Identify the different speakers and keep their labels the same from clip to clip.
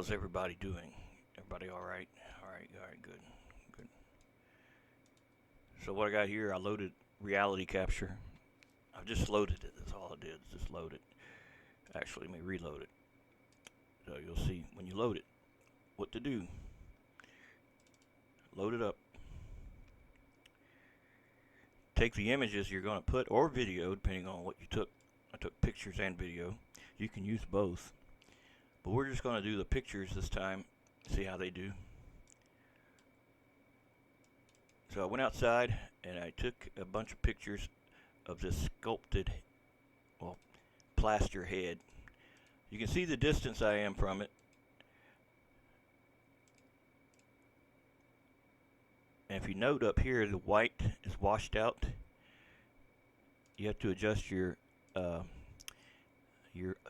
Speaker 1: How's everybody doing? Everybody all right? All right, good, good. So what I got here, I loaded reality capture. I've just loaded it. That's all I did. Just load it. Actually, let me reload it. So you'll see when you load it, what to do. Load it up. Take the images you're going to put, or video, depending on what you took. I took pictures and video. You can use both. But we're just going to do the pictures this time, see how they do. So I went outside and I took a bunch of pictures of this sculpted, well, plaster head. You can see the distance I am from it. And if you note up here, the white is washed out. You have to adjust your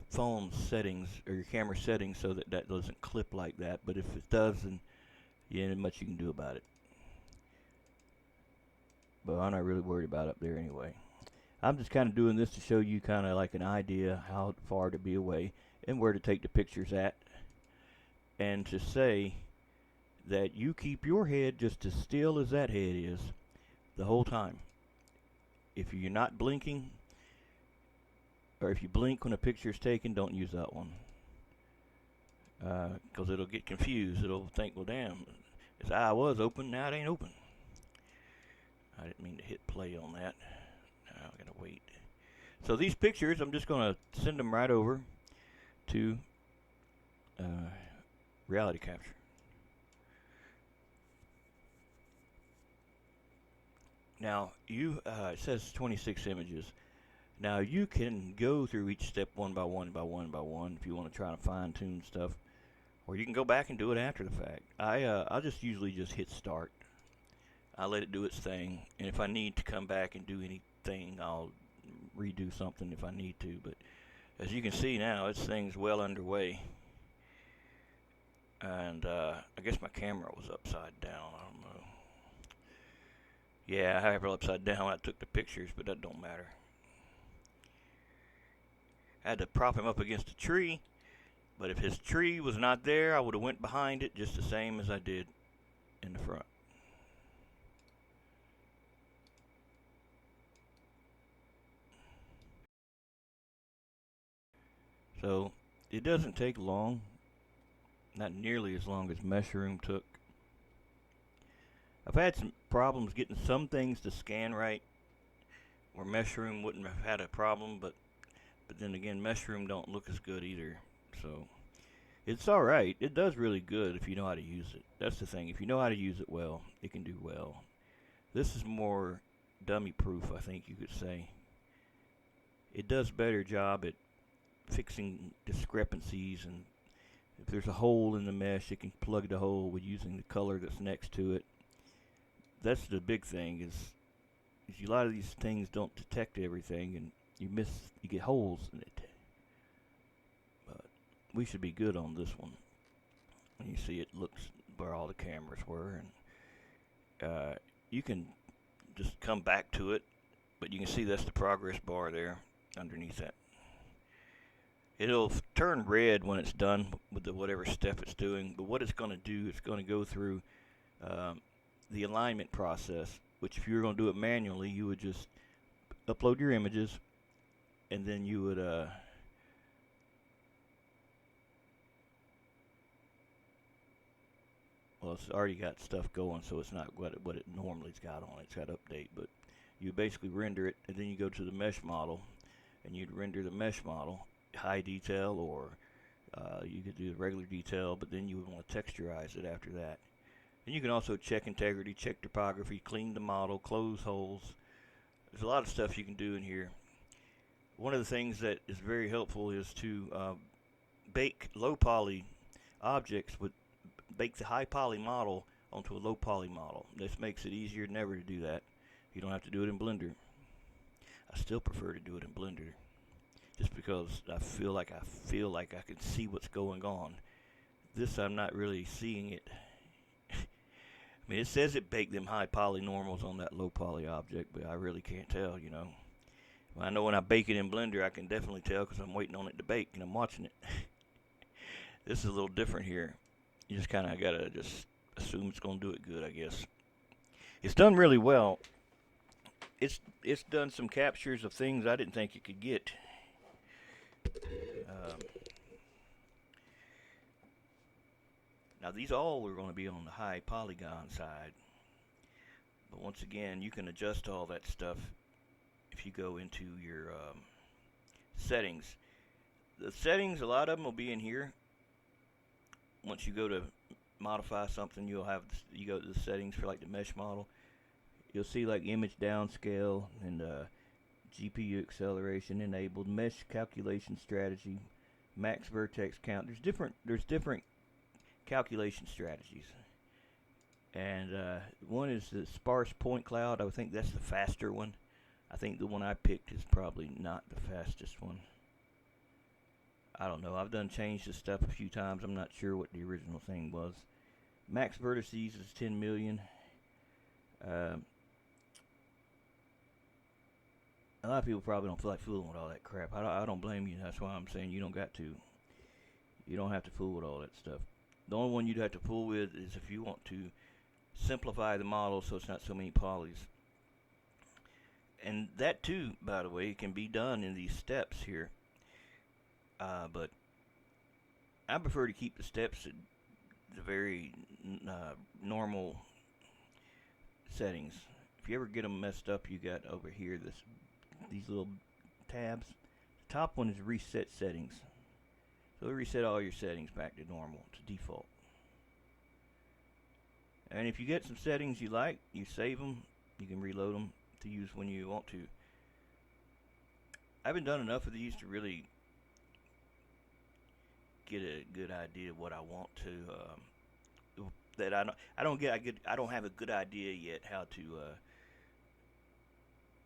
Speaker 1: phone settings or your camera settings so that that doesn't clip like that. But if it does, then you ain't much you can do about it. But I'm not really worried about it up there anyway. I'm just kind of doing this to show you kind of like an idea how far to be away and where to take the pictures at, and to say that you keep your head just as still as that head is the whole time. If you're not blinking, or if you blink when a picture is taken, don't use that one, because it'll get confused. It'll think, well, damn, its eye was open, now it ain't open. I didn't mean to hit play on that. Now I gotta wait. So these pictures, I'm just gonna send them right over to reality capture. Now it says 26 images. Now you can go through each step one by one if you want to try to fine tune stuff, or you can go back and do it after the fact. I just usually just hit start. I let it do its thing, and if I need to come back and do anything, I'll redo something if I need to. But as you can see now, this thing's well underway. And I guess my camera was upside down. I don't know. Yeah, I have it upside down when I took the pictures, but that don't matter. I had to prop him up against a tree, but if his tree was not there, I would have went behind it just the same as I did in the front. So it doesn't take long, not nearly as long as Mushroom took. I've had some problems getting some things to scan right, where Mushroom wouldn't have had a problem, but then again, Mushroom don't look as good either. So it's alright. It does really good if you know how to use it. That's the thing. If you know how to use it well, it can do well. This is more dummy proof, I think you could say. It does better job at fixing discrepancies, and if there's a hole in the mesh, it can plug the hole with using the color that's next to it. That's the big thing, is a lot of these things don't detect everything, and you get holes in it. But we should be good on this one. You see it looks where all the cameras were, and you can just come back to it, but you can see that's the progress bar there underneath that. It'll turn red when it's done with whatever step it's doing, but what it's going to do, it's going to go through the alignment process, which if you were going to do it manually, you would just upload your images, and then you would well, it's already got stuff going, so it's not what it normally's got on it. It's got update, but you basically render it, and then you go to the mesh model, and you'd render the mesh model high detail, or you could do the regular detail, but then you would want to texturize it after that. And you can also check integrity, check topography, clean the model, close holes. There's a lot of stuff you can do in here. One of the things that is very helpful is to bake low poly objects with bake the high poly model onto a low poly model. This makes it easier than ever to do that. You don't have to do it in Blender. I still prefer to do it in Blender, just because I feel like I can see what's going on. This, I'm not really seeing it. I mean, it says it baked them high poly normals on that low poly object, but I really can't tell, you know. I know when I bake it in Blender, I can definitely tell because I'm waiting on it to bake and I'm watching it. This is a little different here. You just kind of gotta just assume it's gonna do it good, I guess. It's done really well. It's done some captures of things I didn't think it could get. Um, Now these all are going to be on the high polygon side, but once again, you can adjust all that stuff if you go into your settings. The settings, a lot of them will be in here. Once you go to modify something, you go to the settings for like the mesh model. You'll see like image downscale and GPU acceleration enabled, mesh calculation strategy, max vertex count. There's different calculation strategies, and one is the sparse point cloud. I think that's the faster one. I think the one I picked is probably not the fastest one. I don't know. I've changed this stuff a few times. I'm not sure what the original thing was. Max vertices is 10 million. A lot of people probably don't feel like fooling with all that crap. I don't blame you. That's why I'm saying you don't got to. You don't have to fool with all that stuff. The only one you'd have to fool with is if you want to simplify the model so it's not so many polys. And that too, by the way, can be done in these steps here. But I prefer to keep the steps at the very normal settings. If you ever get them messed up, you got over here these little tabs. The top one is reset settings. So reset all your settings back to normal, to default. And if you get some settings you like, you save them. You can reload them to use when you want to. I haven't done enough of these to really get a good idea of what I want to. That I don't have a good idea yet how to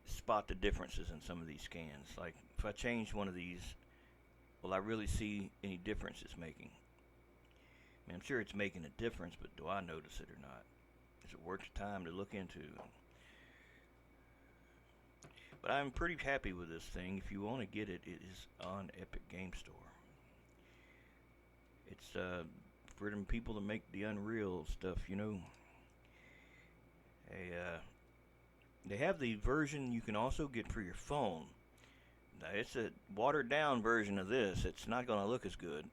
Speaker 1: spot the differences in some of these scans. Like if I change one of these, will I really see any difference it's making? I mean, I'm sure it's making a difference, but do I notice it or not? Is it worth the time to look into? But I'm pretty happy with this thing. If you want to get it, it is on Epic Game Store. It's for them people that make the Unreal stuff, you know. They have the version you can also get for your phone. Now, it's a watered down version of this. It's not going to look as good,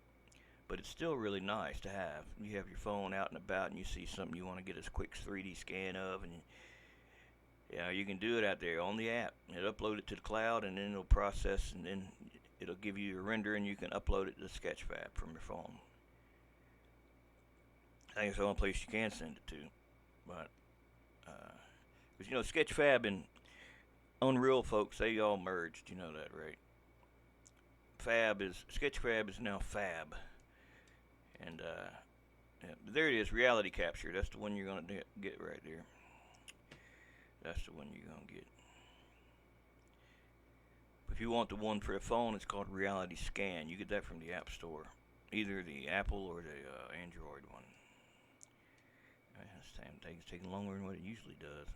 Speaker 1: but it's still really nice to have. You have your phone out and about and you see something you want to get a quick 3D scan of, and you can do it out there on the app. It'll upload it to the cloud, and then it'll process, and then it'll give you a render, and you can upload it to Sketchfab from your phone. I think it's the only place you can send it to. But Sketchfab and Unreal folks, they all merged. You know that, right? Sketchfab is now Fab, and there it is, reality capture. That's the one you're gonna get right there. That's the one you're gonna get. If you want the one for a phone, it's called Reality Scan. You get that from the App Store, either the Apple or the Android one. This damn thing's taking longer than what it usually does.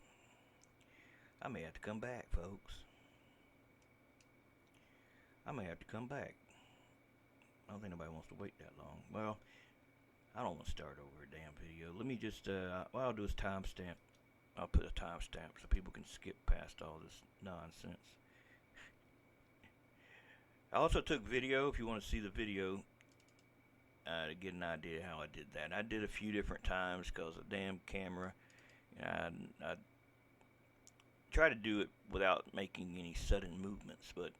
Speaker 1: I may have to come back, folks. I may have to come back. I don't think nobody wants to wait that long. Well, I don't want to start over a damn video. Let me just, what I'll do is timestamp. I'll put a timestamp so people can skip past all this nonsense. I also took video, if you want to see the video, to get an idea how I did that. I did a few different times because of the damn camera. I try to do it without making any sudden movements, but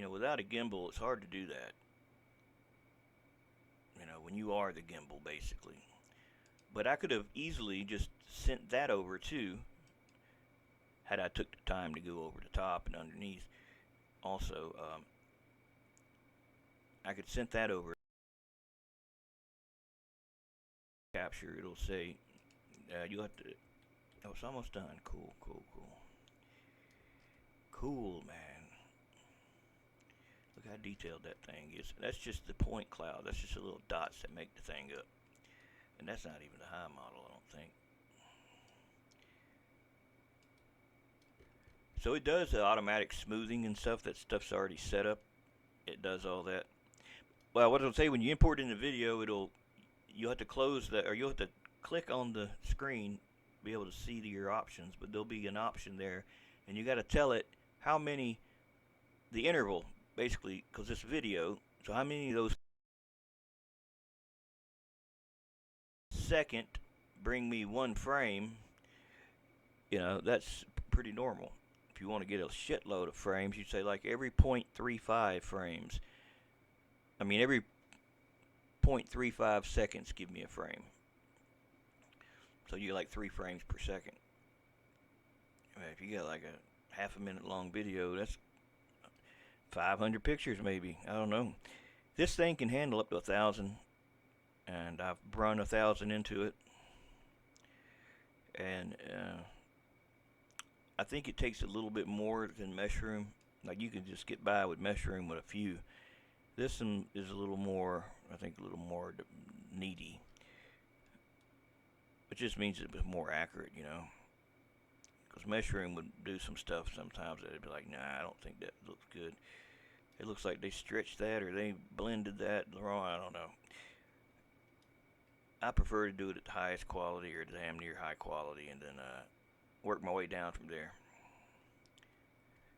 Speaker 1: without a gimbal, it's hard to do that. When you are the gimbal, basically. But I could have easily just sent that over too, had I took the time to go over the top and underneath. Also, I could send that over. Capture, it'll say, you'll have to, oh, it's almost done. Cool. Cool, man. Look how detailed that thing is. That's just the point cloud. That's just the little dots that make the thing up. And that's not even the high model, I don't think. So it does the automatic smoothing and stuff. That stuff's already set up. It does all that. Well, what I'll say, when you import in the video, you'll have to close that, or you'll have to click on the screen, be able to see your options. But there'll be an option there, and you got to tell it how many, the interval basically, because it's video. So how many of those second bring me one frame? That's pretty normal. If you want to get a shitload of frames, you say like every 0.35 frames. I mean, every 0.35 seconds give me a frame. So you get like 3 frames per second. If you got like a half a minute long video, that's 500 pictures maybe. I don't know. This thing can handle up to 1,000, and I've run 1,000 into it. And I think it takes a little bit more than Meshroom. Like, you can just get by with Meshroom with a few. This one is a little more, I think, a little more needy. It just means it's more accurate, Because Meshroom would do some stuff sometimes that it'd be like, nah, I don't think that looks good. It looks like they stretched that or they blended that wrong. I don't know. I prefer to do it at the highest quality or damn near high quality, and then work my way down from there.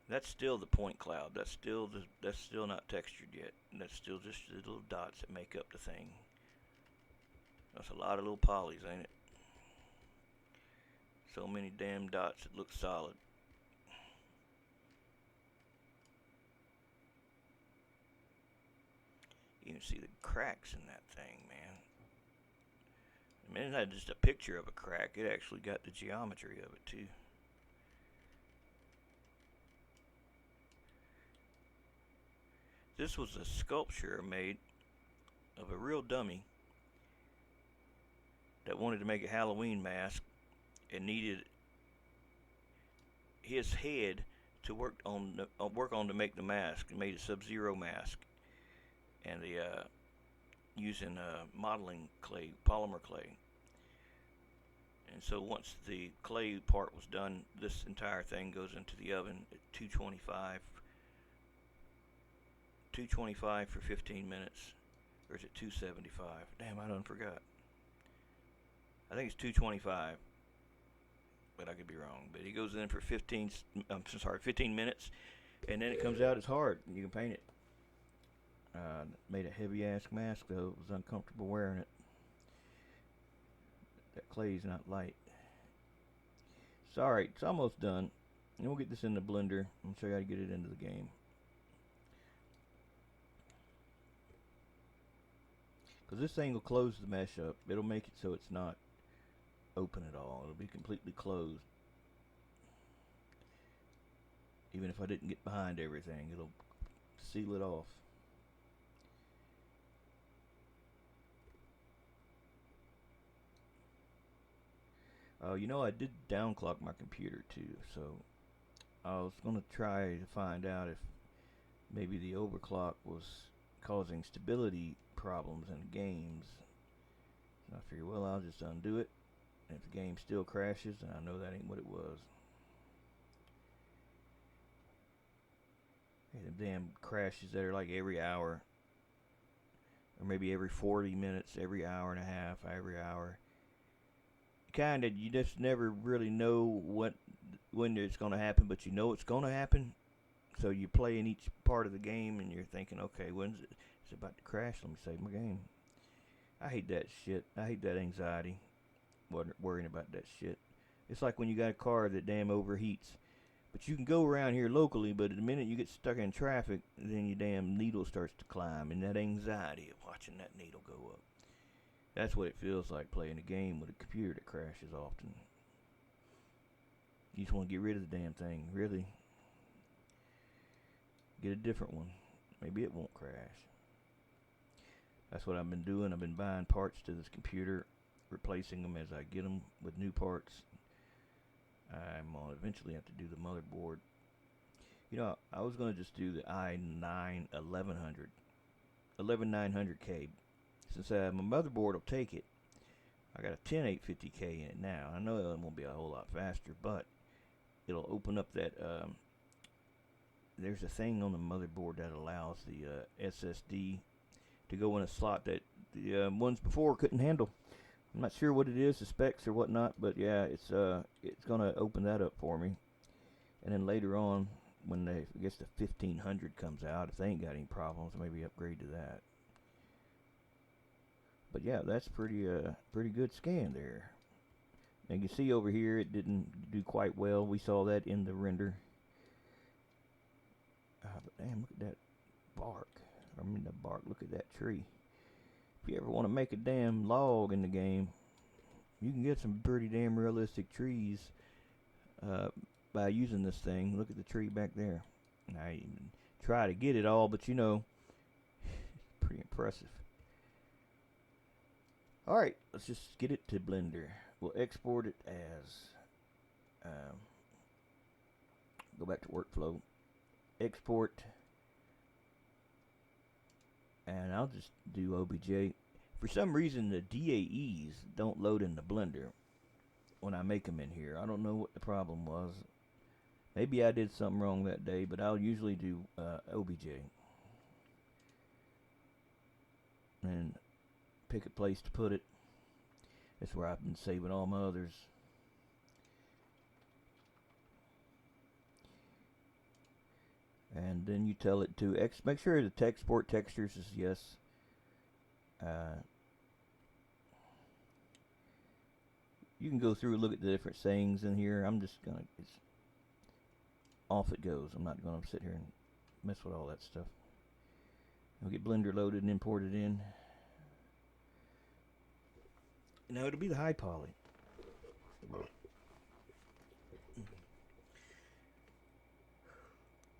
Speaker 1: That's still the point cloud. That's still not textured yet. That's still just the little dots that make up the thing. That's a lot of little polys, ain't it? So many damn dots that look solid. You can see the cracks in that thing, man. I mean, it's not just a picture of a crack. It actually got the geometry of it, too. This was a sculpture made of a real dummy that wanted to make a Halloween mask and needed his head to work on to make the mask. It made a Sub-Zero mask, and using modeling clay, polymer clay. And so once the clay part was done, this entire thing goes into the oven at 225 for 15 minutes. Or is it 275? Damn, I done forgot. I think it's 225, but I could be wrong. But it goes in for 15 minutes, and then it comes out as hard, and you can paint it. Made a heavy ass mask though. It was uncomfortable wearing it. That clay's not light. So alright, it's almost done. And we'll get this in the blender and show you how to get it into the game. Because this thing will close the mesh up. It'll make it so it's not open at all. It'll be completely closed. Even if I didn't get behind everything, it'll seal it off. I did downclock my computer too, so I was going to try to find out if maybe the overclock was causing stability problems in games. So I figured, well, I'll just undo it. And if the game still crashes, then I know that ain't what it was. Hey, them damn crashes that are like every hour, or maybe every 40 minutes, every hour and a half, every hour. You just never really know when it's going to happen, but you know it's going to happen. So you play in each part of the game, and you're thinking, okay, when's it? It's about to crash. Let me save my game. I hate that shit. I hate that anxiety. Worrying about that shit. It's like when you got a car that damn overheats. But you can go around here locally, but the minute you get stuck in traffic, then your damn needle starts to climb, and that anxiety of watching that needle go up. That's what it feels like playing a game with a computer that crashes often. You just want to get rid of the damn thing, really. Get a different one. Maybe it won't crash. That's what I've been doing. I've been buying parts to this computer, replacing them as I get them with new parts. I'm going to eventually have to do the motherboard. I was going to just do the i9 11900K. Since my motherboard will take it, I got a 10850K in it now. I know it won't be a whole lot faster, but it'll open up that, there's a thing on the motherboard that allows the SSD to go in a slot that the ones before couldn't handle. I'm not sure what it is, the specs or whatnot, but yeah, it's gonna open that up for me. And then later on, when I guess the 1500 comes out, if they ain't got any problems, maybe upgrade to that. But yeah, that's pretty good scan there. And you can see over here it didn't do quite well. We saw that in the render. But damn, look at that bark. I mean the bark, look at that tree. If you ever want to make a damn log in the game, you can get some pretty damn realistic trees by using this thing. Look at the tree back there. I even try to get it all, but you know, pretty impressive. Alright, let's just get it to Blender. We'll export it as, go back to workflow, export, and I'll just do OBJ. For some reason the DAEs don't load in the Blender when I make them in here. I don't know what the problem was. Maybe I did something wrong that day, but I'll usually do OBJ. And pick a place to put it. That's where I've been saving all my others. And then you tell it to make sure the export textures is yes. You can go through and look at the different sayings in here. I'm just gonna, it's off it goes. I'm not gonna sit here and mess with all that stuff. I'll get Blender loaded and imported in. Now it'll be the high poly.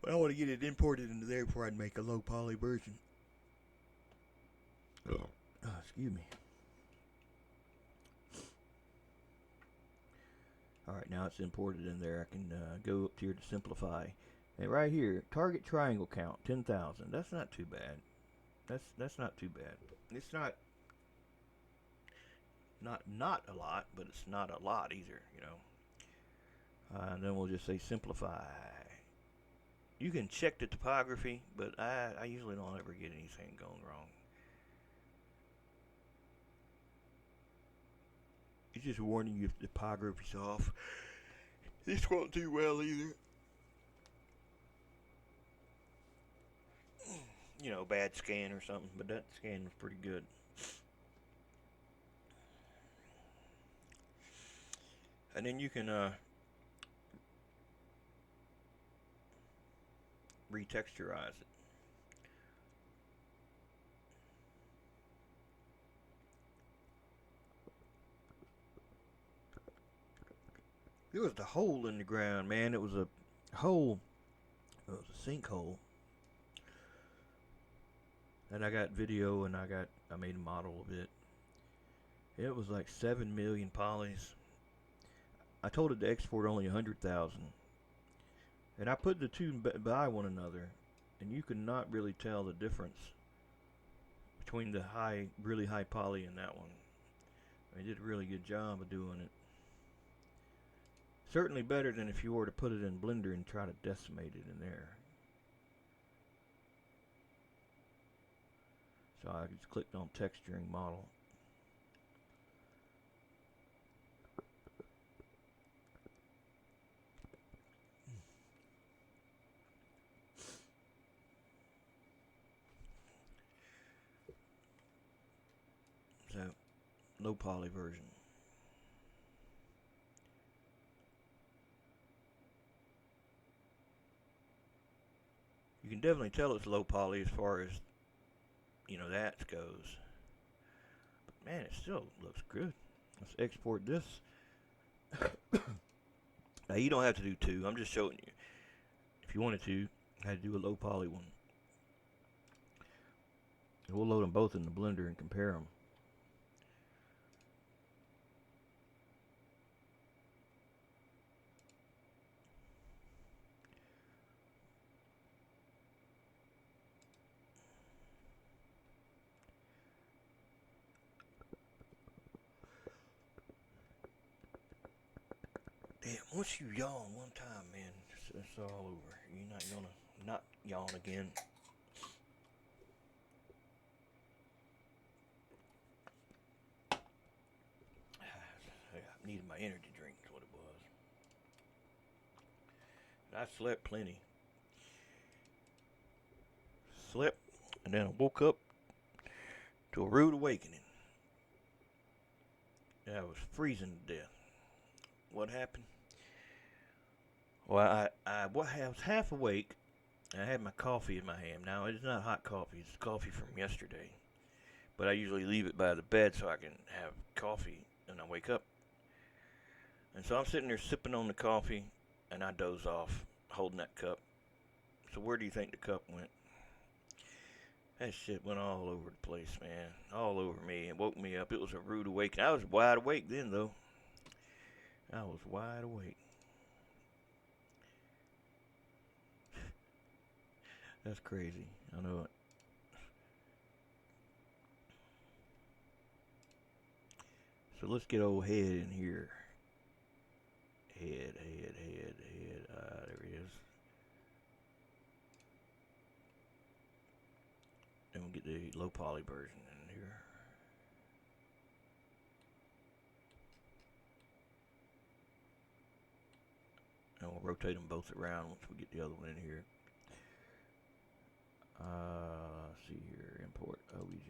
Speaker 1: But I want to get it imported into there before I'd make a low poly version. Excuse me. Alright, now it's imported in there. I can go up here to simplify. And right here, target triangle count, 10,000. That's not too bad. That's not too bad. It's not a lot, but it's not a lot either, you know. And then we'll just say simplify. You can check the topography, but I usually don't ever get anything going wrong. It's just warning you if the topography's off. This won't do well either. You know, bad scan or something, but that scan was pretty good. And then you can retexturize it. There was a hole in the ground, man. It was a hole. It was a sinkhole. And I got video, and I made a model of it. It was like 7 million polys. I told it to export only 100,000. And I put the two by one another, and you could not really tell the difference between the really high poly and that one. They did a really good job of doing it. Certainly better than if you were to put it in Blender and try to decimate it in there. So I just clicked on texturing model. So, low poly version. You can definitely tell it's low poly as far as, you know, that goes. But man, it still looks good. Let's export this. Now you don't have to do two. I'm just showing you. If you wanted to, I had to do a low poly one. And we'll load them both in the Blender and compare them. Damn, once you yawn one time, man, it's all over. You're not gonna not yawn again. energy drink is what it was. I slept plenty. Slept, and then I woke up to a rude awakening. I was freezing to death. What happened? Well, I was half awake. I had my coffee in my hand. Now, it's not hot coffee. It's coffee from yesterday. But I usually leave it by the bed so I can have coffee when I wake up. And so I'm sitting there sipping on the coffee, and I doze off, holding that cup. So where do you think the cup went? That shit went all over the place, man. All over me. It woke me up. It was a rude awakening. I was wide awake then, though. I was wide awake. That's crazy. I know it. So let's get old Head in here. Head. There he is. And we'll get the low poly version in here. And we'll rotate them both around once we get the other one in here. Let's see here. Import OBJ.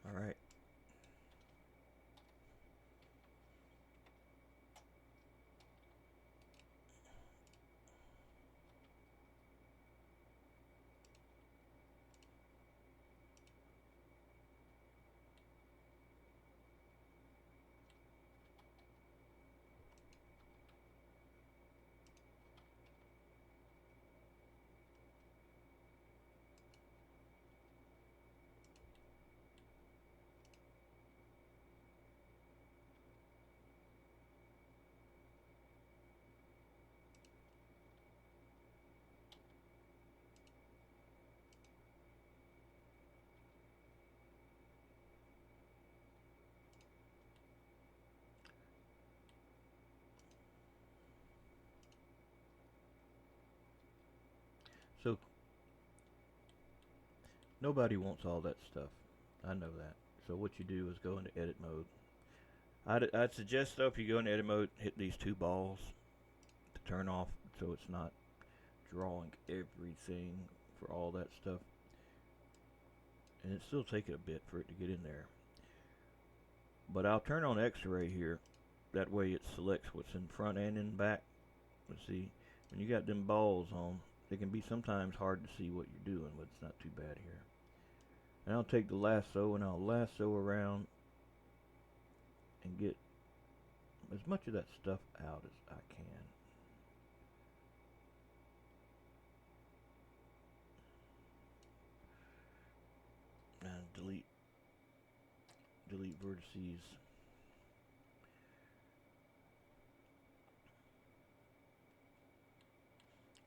Speaker 1: All right. So nobody wants all that stuff. I know that. So what you do is go into edit mode. I'd suggest though, if you go into edit mode, hit these two balls to turn off so it's not drawing everything for all that stuff. And it's still taking a bit for it to get in there. But I'll turn on X-ray here. That way it selects what's in front and in back. Let's see. When you got them balls on, it can be sometimes hard to see what you're doing, but it's not too bad here. And I'll take the lasso and I'll lasso around and get as much of that stuff out as I can. And delete vertices.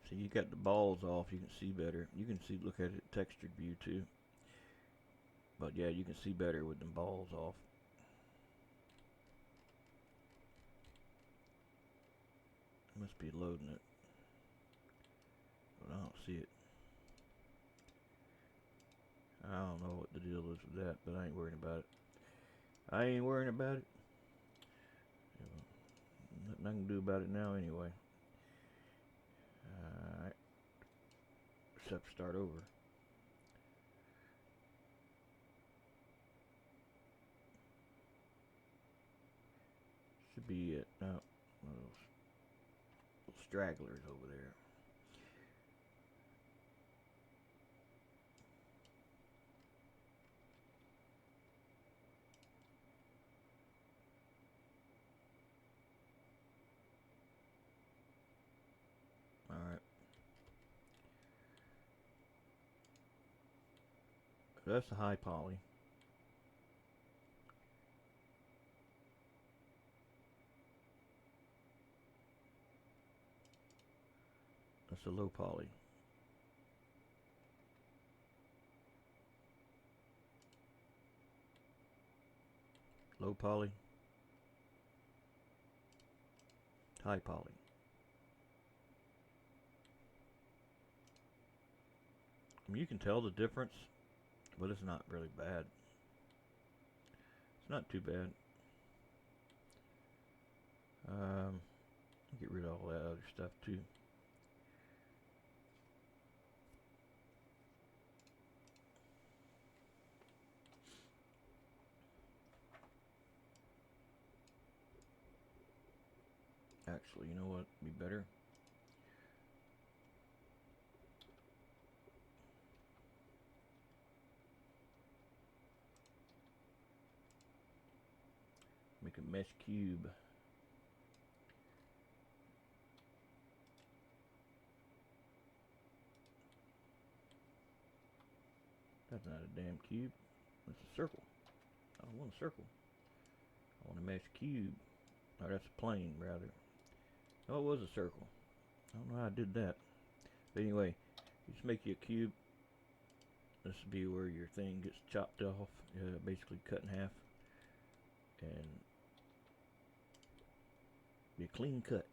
Speaker 1: So you got the balls off, you can see better. You can see, look at it, textured view too. But yeah, you can see better with them balls off. It must be loading it. But I don't see it. I don't know what the deal is with that, but I ain't worrying about it. I ain't worrying about it. Nothing I can do about it now anyway. Alright. Except start over. Should be it. No. Little stragglers over there. Alright. That's the high poly. That's the low poly. Low poly. High poly. I mean, you can tell the difference, but it's not really bad. It's not too bad. Get rid of all that other stuff too. Actually, you know what? Be better. Make a mesh cube. That's not a damn cube. It's a circle. I don't want a circle. I want a mesh cube. Or that's a plane, rather. Oh, it was a circle. I don't know how I did that. But anyway, you just make you a cube. This will be where your thing gets chopped off, basically cut in half. And be a clean cut.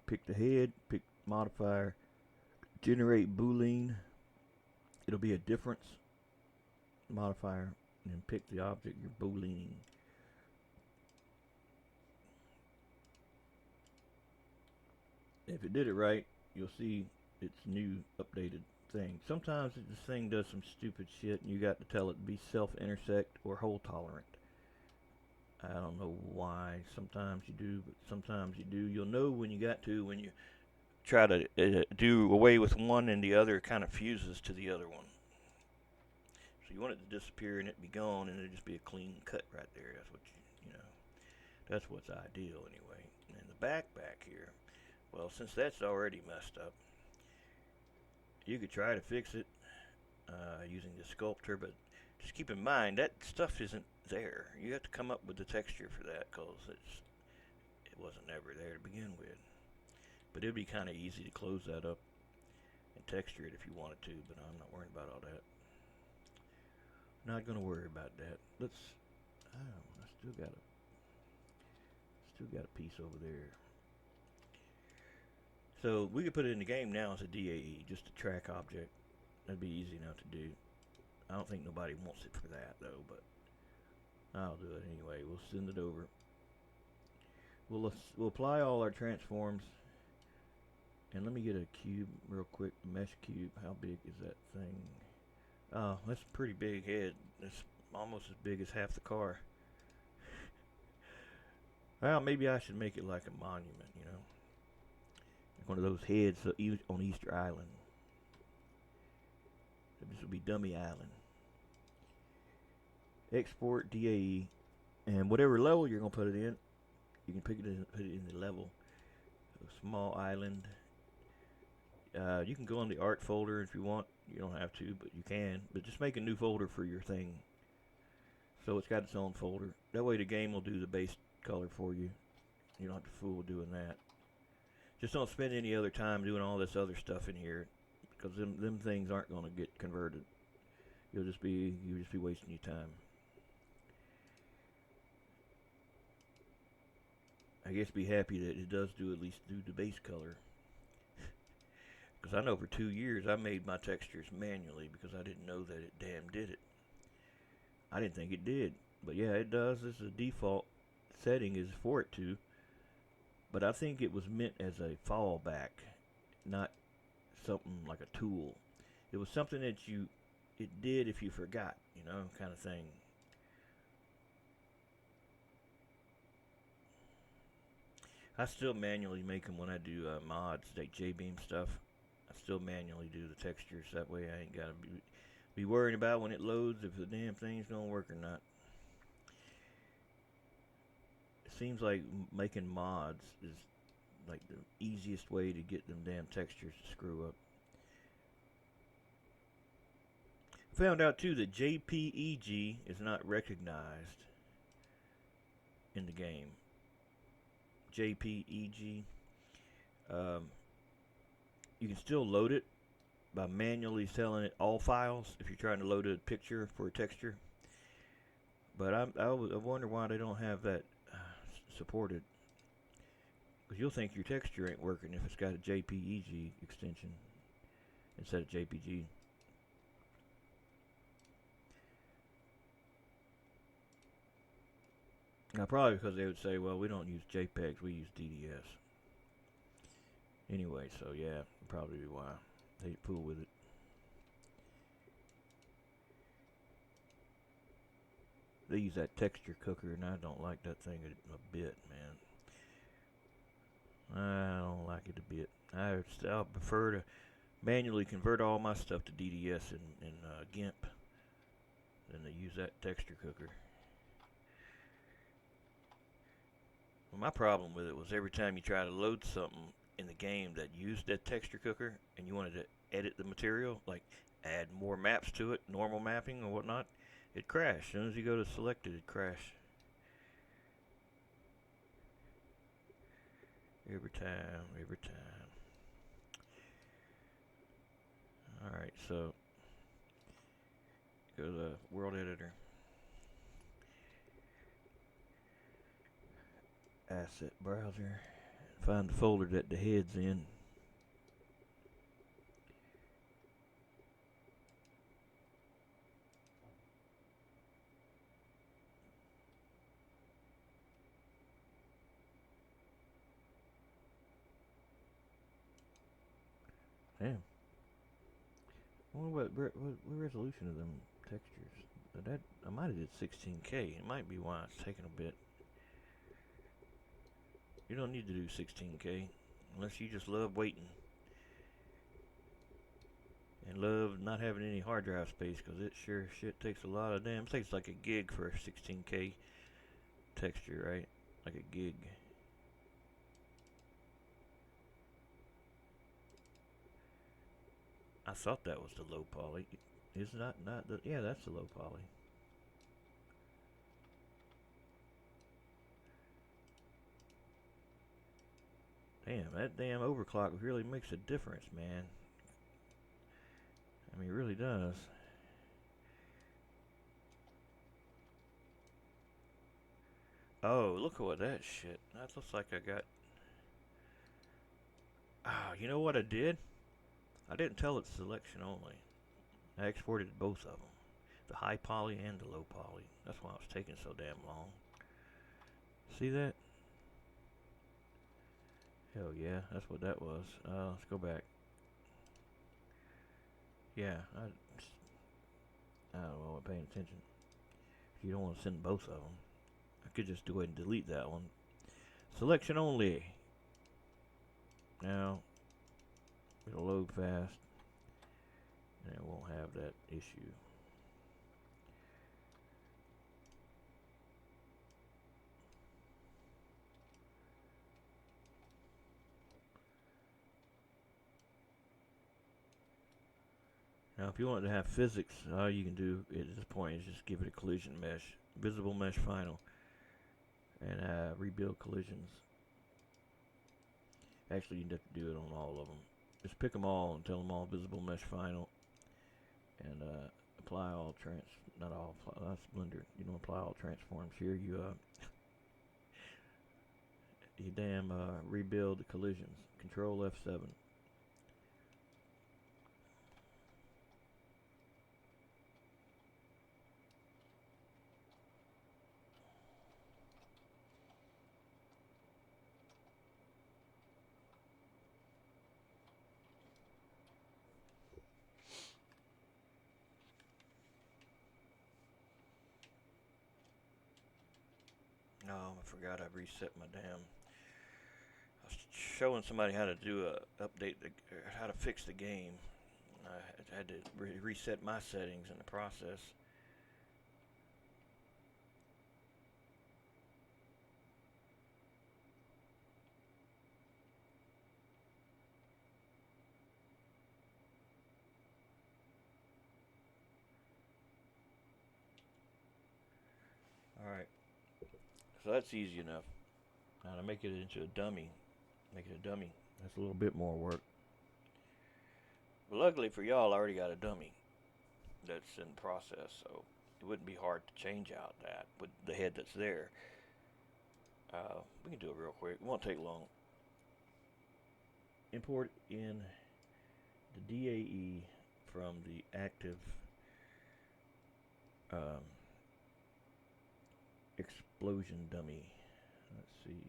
Speaker 1: Pick the head, pick modifier, generate Boolean. It'll be a difference modifier, and then pick the object you're Booleaning. If it did it right, you'll see its new updated thing. Sometimes this thing does some stupid shit, and you got to tell it to be self-intersect or hole tolerant. I don't know why. Sometimes you do, but sometimes you do. You'll know when you got to when you try to do away with one and the other kind of fuses to the other one. So you want it to disappear and it be gone, and it just be a clean cut right there. That's what you know. That's what's ideal anyway. And the back here, well, since that's already messed up, you could try to fix it using the sculptor, but just keep in mind that stuff isn't there. You have to come up with the texture for that, because it wasn't ever there to begin with. But it'd be kind of easy to close that up and texture it if you wanted to, but I'm not worried about all that. Not gonna worry about that. I still got a piece over there. So we could put it in the game now as a DAE, just a track object. That'd be easy enough to do. I don't think nobody wants it for that though, but I'll do it anyway. We'll send it over. We'll apply all our transforms. And let me get a cube real quick, mesh cube. How big is that thing? Oh, that's a pretty big head. It's almost as big as half the car. Well, maybe I should make it like a monument, you know. Like one of those heads on Easter Island. This would be Dummy Island. Export DAE. And whatever level you're going to put it in, you can put it in the level. A small island. You can go on the art folder if you want. You don't have to, but you can. But just make a new folder for your thing, so it's got its own folder. That way the game will do the base color for you. You don't have to fool with doing that. Just don't spend any other time doing all this other stuff in here, because them things aren't going to get converted. You'll just be wasting your time. I guess be happy that it does at least do the base color. Because I know for 2 years I made my textures manually because I didn't know that it damn did it. I didn't think it did. But yeah, it does. This is a default setting is for it to. But I think it was meant as a fallback, not something like a tool. It was something that it did if you forgot, you know, kind of thing. I still manually make them when I do mods, like Jbeam stuff. I still manually do the textures. That way I ain't got to be worrying about when it loads if the damn thing's going to work or not. It seems like making mods is like the easiest way to get them damn textures to screw up. Found out too that JPEG is not recognized in the game. JPEG. You can still load it by manually telling it all files if you're trying to load a picture for a texture. But I wonder why they don't have that supported. Because you'll think your texture ain't working if it's got a JPEG extension instead of JPG. Now, probably because they would say, well, we don't use JPEGs, we use DDS. Anyway, so yeah, probably why they fool with it. They use that texture cooker, and I don't like that thing a bit, man. I don't like it a bit. I prefer to manually convert all my stuff to DDS in GIMP than to use that texture cooker. Well, my problem with it was every time you try to load something in the game that used that texture cooker and you wanted to edit the material, like add more maps to it, normal mapping or whatnot, it crashed. As soon as you go to select it, it crashed. Every time. Alright, so go to World Editor. Asset browser. Find the folder that the head's in. Damn. I wonder what resolution of them textures. I might have did 16K. It might be why it's taking a bit. You don't need to do 16K unless you just love waiting and love not having any hard drive space, because it sure shit takes a lot of damn. It takes like a gig for a 16K texture, right? Like a gig. I thought that was the low poly. Is not the, yeah, that's the low poly. Damn, that damn overclock really makes a difference, man. I mean, it really does. Oh, look at what that shit. That looks like I got. Ah, you know what I did? I didn't tell it selection only. I exported both of them, the high poly and the low poly. That's why it was taking so damn long. See that? Hell yeah, that's what that was. Let's go back. Yeah, I don't know, I'm paying attention. If you don't want to send both of them, I could just go ahead and delete that one. Selection only. Now, it'll load fast, and it won't have that issue. Now, if you want to have physics, all you can do at this point is just give it a collision mesh, visible mesh final, and rebuild collisions. Actually, you'd have to do it on all of them. Just pick them all and tell them all visible mesh final, and apply all not all, that's Blender. You don't apply all transforms here. You you damn rebuild the collisions. Control F7. No, I forgot I reset my damn. I was showing somebody how to do a update, how to fix the game. I had to reset my settings in the process. All right, so that's easy enough. Now to make it into a dummy, make it a dummy. That's a little bit more work. But luckily for y'all, I already got a dummy that's in process, so it wouldn't be hard to change out that with the head that's there. We can do it real quick. It won't take long. import in the DAE from the active explosion dummy. Let's see.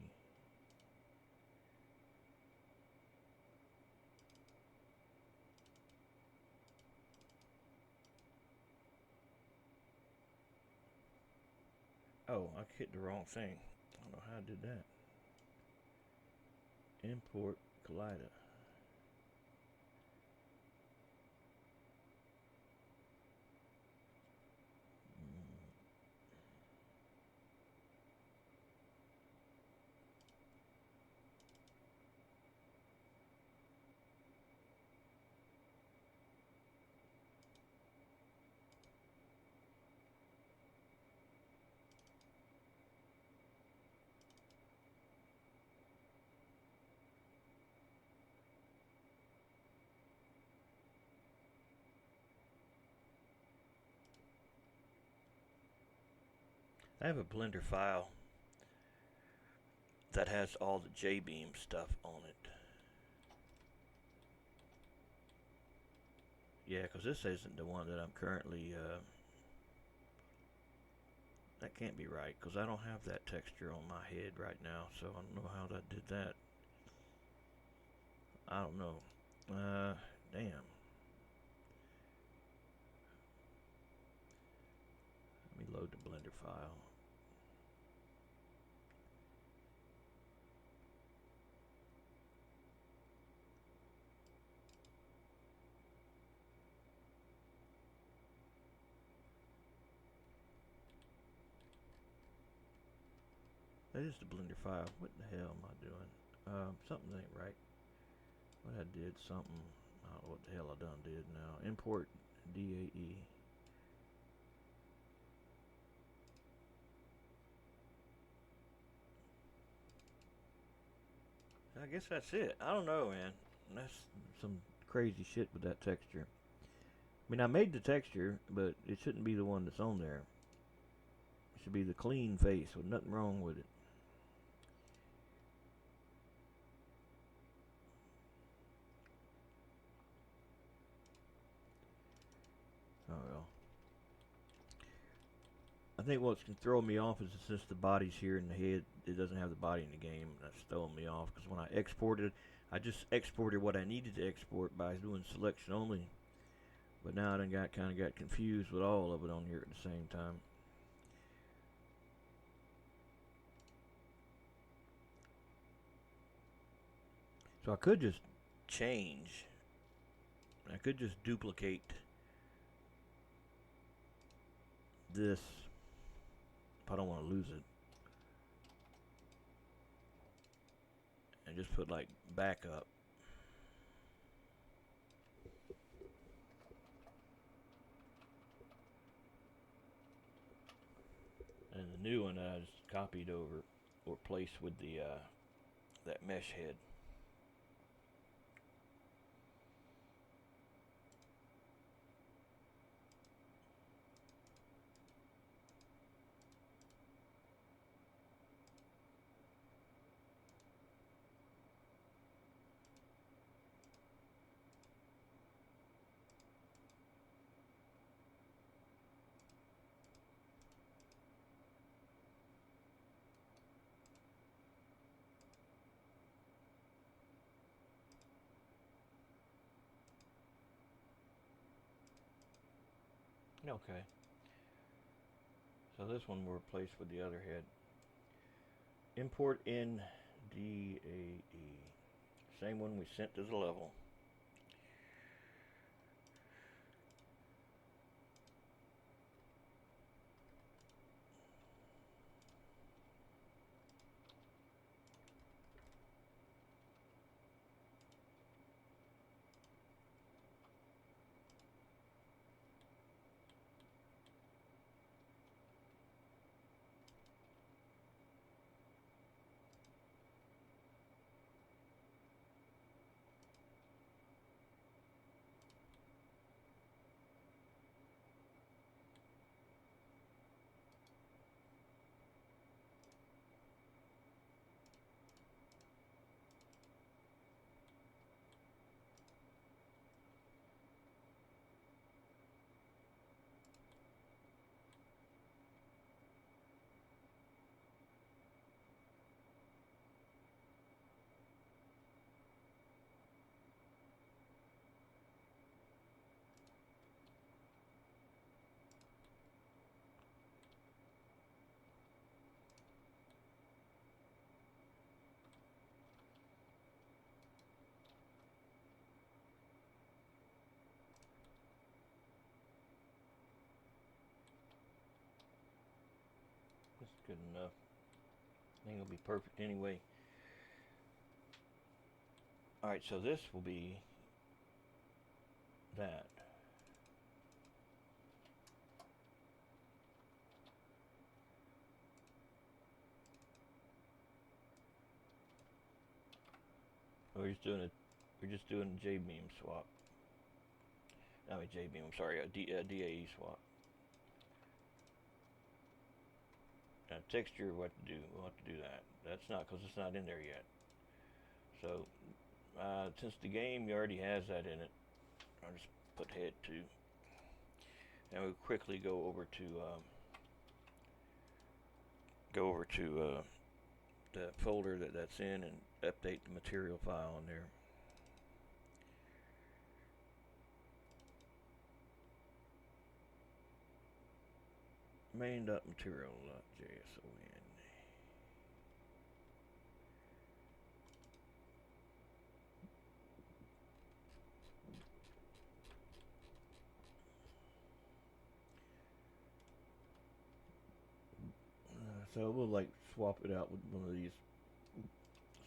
Speaker 1: Oh, I hit the wrong thing. I don't know how I did that. Import collider. I have a Blender file that has all the Jbeam stuff on it. Yeah, because this isn't the one that I'm currently, that can't be right, because I don't have that texture on my head right now, so I don't know how I did that. I don't know. Damn. Let me load the Blender file. That is the Blender file. What the hell am I doing? Something ain't right. What I did, something. I don't know what the hell I done did now. Import DAE. I guess that's it. I don't know, man. That's some crazy shit with that texture. I mean, I made the texture, but it shouldn't be the one that's on there. It should be the clean face with nothing wrong with it. Oh well. I think what's can throw me off is since the body's here in the head, it doesn't have the body in the game. That's throwing me off because when I exported, I just exported what I needed to export by doing selection only. But now I done kind of got confused with all of it on here at the same time. So I could just change. I could just duplicate this if I don't want to lose it. And just put like backup. And the new one that I just copied over or placed with the that mesh head. Okay. So this one we're replaced with the other head. Import in DAE. Same one we sent to the level. good enough. I think it'll be perfect anyway. Alright, so this will be that. We're just doing a Jbeam swap. I mean Jbeam, I'm sorry, a DAE swap. Now texture, what to do? We'll have to do that. That's not, because it's not in there yet. So since the game already has that in it, I'll just put head 2. And we'll quickly go over to the folder that's in and update the material file in there. Main.material.json. So we'll like swap it out with one of these.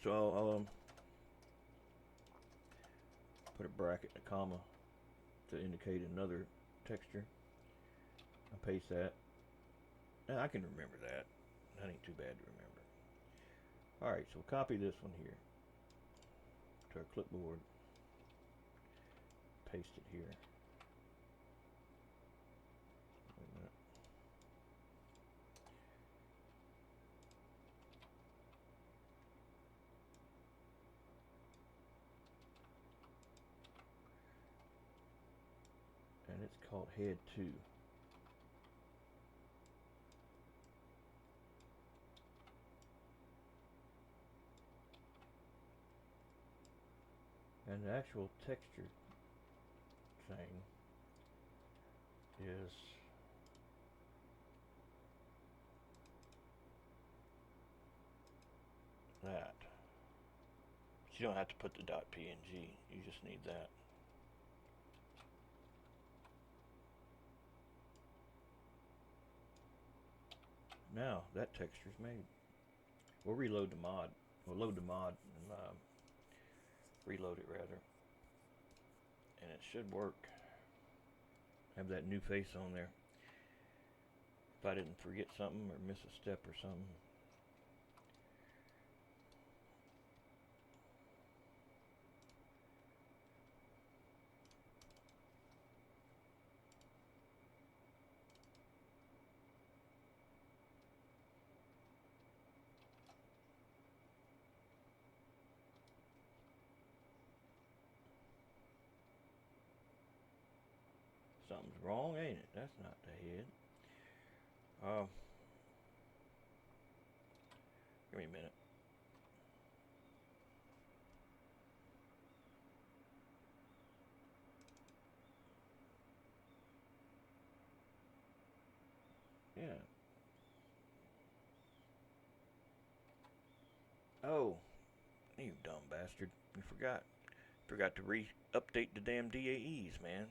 Speaker 1: So I'll put a bracket and a comma to indicate another texture. I'll paste that. And I can remember that. That ain't too bad to remember. Alright, so we'll copy this one here to our clipboard. Paste it here. And it's called head 2. And the actual texture thing is that. But you don't have to put the .png, you just need that. Now that texture's made. We'll reload the mod. We'll load the mod and reload it rather. And it should work. Have that new face on there. If I didn't forget something or miss a step or something. Something's wrong, ain't it? That's not the head. Give me a minute. Yeah. Oh, you dumb bastard. You forgot to update the damn DAEs, man.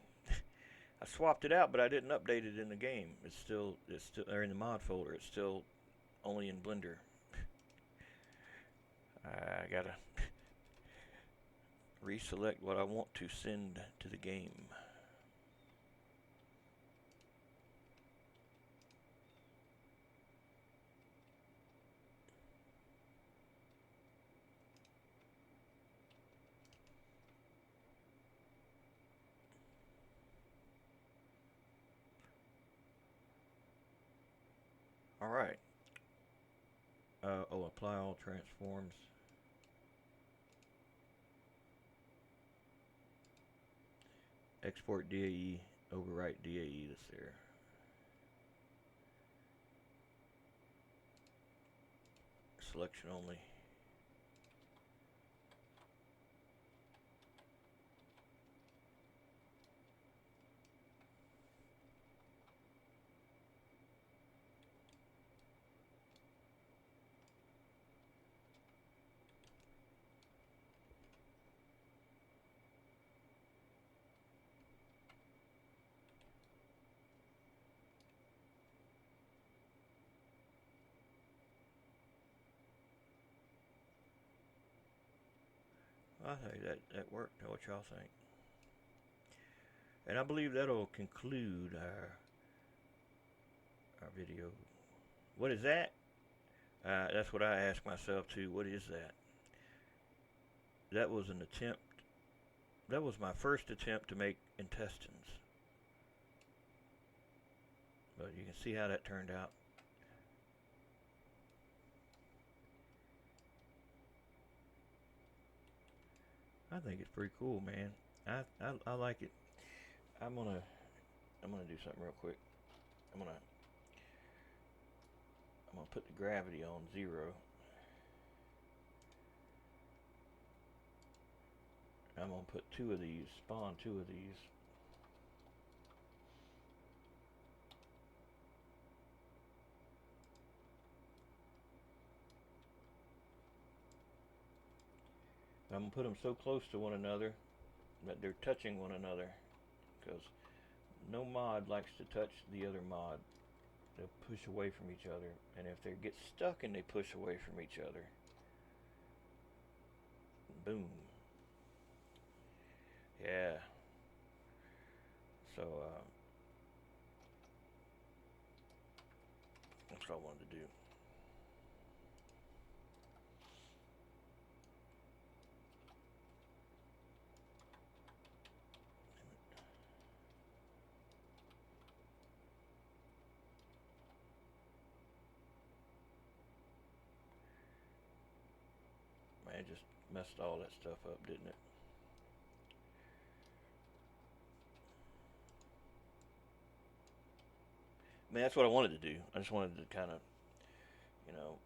Speaker 1: I swapped it out, but I didn't update it in the game. It's still or in the mod folder. It's still only in Blender. I gotta reselect what I want to send to the game. Alright. Apply all transforms. Export DAE, overwrite DAE that's there. Selection only. I think that worked. What y'all think? And I believe that'll conclude our video. What is that? That's what I asked myself too. What is that? That was an attempt. That was my first attempt to make intestines. But you can see how that turned out. I think it's pretty cool, man. I like it. I'm gonna do something real quick. I'm gonna put the gravity on 0. I'm gonna put 2 of these, spawn 2 of these. I'm gonna put them so close to one another that they're touching one another, because no mod likes to touch the other mod. They'll push away from each other, and if they get stuck and they push away from each other, boom. Yeah. So that's what I wanted to do. Man, it just messed all that stuff up, didn't it? I mean, that's what I wanted to do. I just wanted to kind of, you know,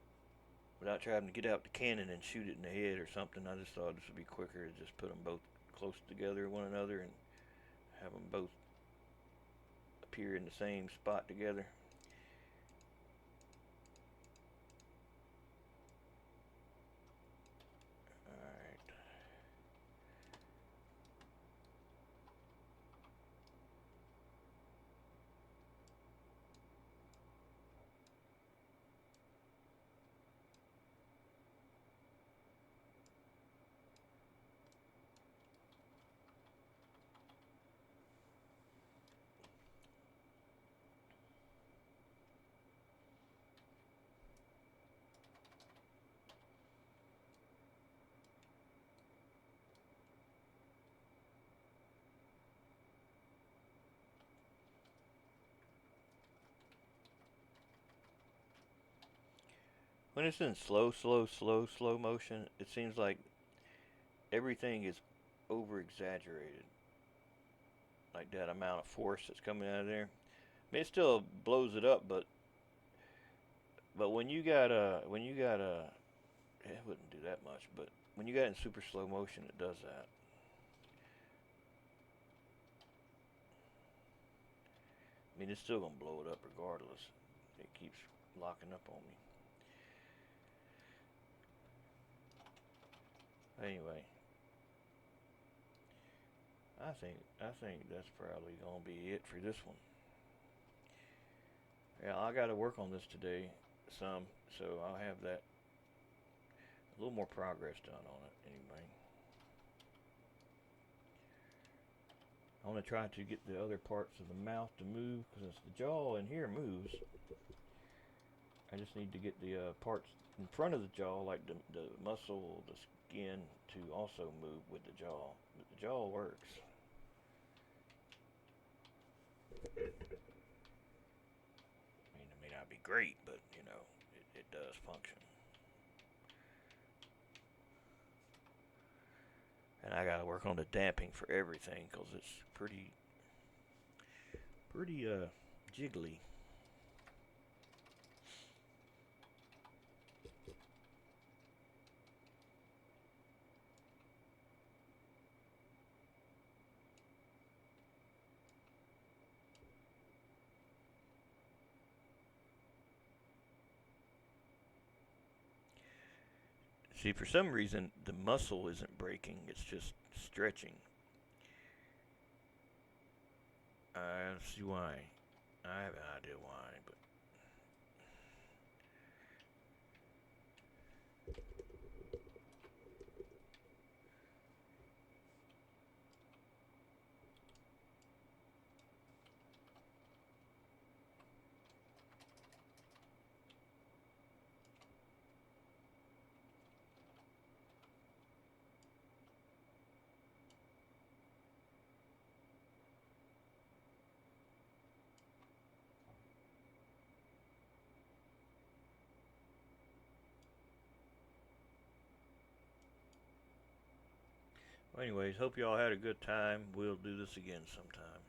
Speaker 1: without trying to get out the cannon and shoot it in the head or something, I just thought this would be quicker to just put them both close together one another and have them both appear in the same spot together. Alright. When it's in slow motion, it seems like everything is over exaggerated. Like that amount of force that's coming out of there. I mean, it still blows it up, but when you got it wouldn't do that much, but when you got it in super slow motion, it does that. I mean, it's still gonna blow it up regardless. It keeps locking up on me. Anyway, I think that's probably gonna be it for this one. Yeah, I got to work on this today some, so I'll have that a little more progress done on it anyway. I want to try to get the other parts of the mouth to move, because the jaw in here moves. I just need to get the parts in front of the jaw, like the muscle, the skin, to also move with the jaw. But the jaw works. I mean, it may not be great, but you know, it does function. And I gotta work on the damping for everything, because it's pretty jiggly. See, for some reason, the muscle isn't breaking, it's just stretching. I don't see why. I have an idea why, but Well, anyways, hope you all had a good time. We'll do this again sometime.